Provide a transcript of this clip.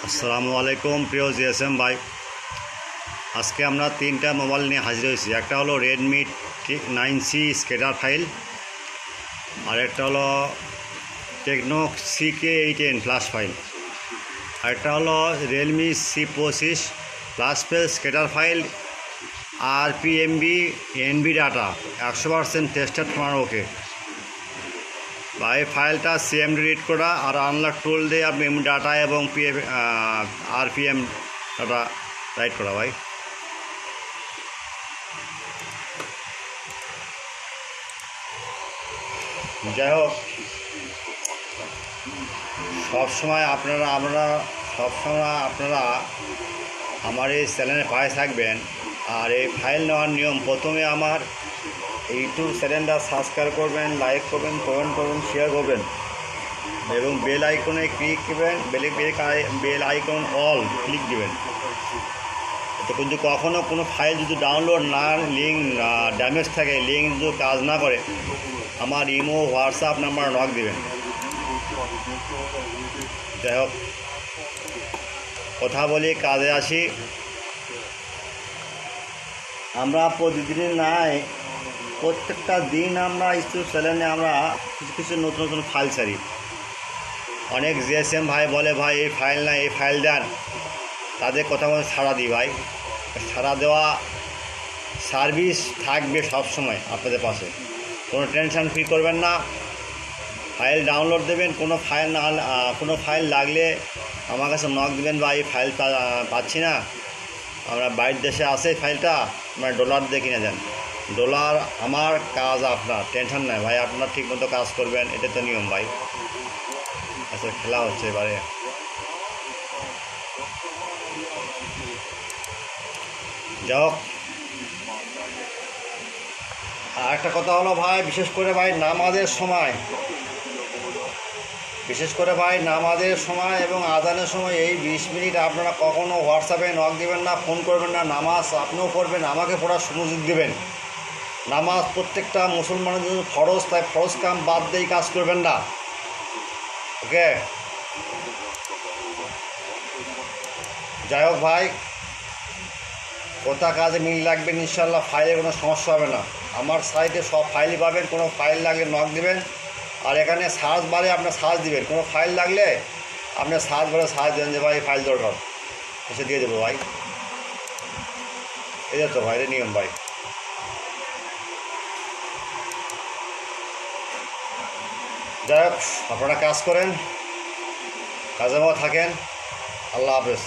আসসালামু আলাইকুম প্রিয় জিএসএম ভাই। আজকে আমরা তিনটা মোবাইল নিয়ে হাজির হয়েছি। একটা হলো রেডমি 9C স্কেটার ফাইল, আর একটা হলো টেকনো CK8N ফ্ল্যাশ ফাইল, আর একটা হলো রিয়েলমি C25 প্লাস পেল স্কেটার ফাইল আর পিএমবি এনবি ডাটা 100% টেস্টেড ফোনার ওকে ভাই। ফাইলটা সিএমডি রিড করা আর আনলক টুল দিয়ে আপনি ডাটা এবং আরপিএম ডাটা রাইট করা ভাই। যাই হোক, সবসময় আপনারা আমার এই চ্যানেলে পাশে থাকবেন। আর এই ফাইল নেওয়ার নিয়ম, প্রথমে আমার ইউটিউব চ্যানেলটা সাবস্ক্রাইব করবেন, লাইক করবেন, কমেন্ট করবেন, শেয়ার করবেন এবং বেল আইকনে ক্লিক করবেন। বেল আইকন অল ক্লিক দিবেন। তো কিন্তু কখনও কোনো ফাইল যদি ডাউনলোড না, লিঙ্ক ড্যামেজ থাকে, লিঙ্ক যদি কাজ না করে, আমার ইমো হোয়াটসঅ্যাপ নাম্বার নক দেবেন। যাই হোক, কথা বলি, কাজে আসি। আমরা প্রতিদিন নাই, প্রত্যেকটা দিন আমরা ইউটিউব চ্যানেলে আমরা কিছু নতুন নতুন ফাইল ছাড়ি। অনেক জিএসএম ভাই বলে, ভাই এই ফাইল না, এই ফাইল দেন। তাদের কথা মতো ছাড়া দিই ভাই। ছাড়া দেওয়া সার্ভিস থাকবে সবসময় আপনাদের পাশে, কোনো টেনশন ফ্রি করবেন না। ফাইল ডাউনলোড দেবেন, কোনো ফাইল লাগলে আমার কাছে নক দেবেন, বা এই ফাইল পাচ্ছি না, আমরা বাইরের দেশে আছে ফাইলটা, আমরা ডলার দিয়ে কিনে দেন। ডলার আমার, কাজ আপনার, টেনশন নাই ভাই। আপনার ঠিক মতো কাজ করবেন, এটা তো নিয়ম ভাই। আচ্ছা, খেলা হচ্ছে এবারে। যাই হোক, আর একটা কথা হলো ভাই, বিশেষ করে ভাই নামাজের সময় এবং আজানের সময় এই 20 মিনিট আপনারা কখনও হোয়াটসঅ্যাপে নক দেবেন না, ফোন করবেন না। নামাজ আপনিও পড়বেন, আমাকে পড়ার সুযোগ দেবেন। নামাজ প্রত্যেকটা মুসলমানের জন্য ফরজ, তাই ফরজ কাম বাদ দিয়েই কাজ করবেন না। ওকে, যাই হোক ভাই, কোথা কাজে মিল রাখবেন, ইনশাল্লাহ ফাইলে কোনো সমস্যা হবে না। আমার সাইটে সব ফাইলই পাবেন, কোনো ফাইল লাগলে নক দেবেন। আর এখানে সার্চ বারে আপনার সার্চ দিবেন, কোনো ফাইল লাগলে আপনার সার্চ বারে সার্চ দেবেন যে ভাই ফাইল দরকার, এসে দিয়ে দেবো ভাই। এই তো ভাই, নিয়ম ভাই। যাই হোক, আপনারা কাজ করেন, কাজে থাকেন। আল্লাহ হাফেজ।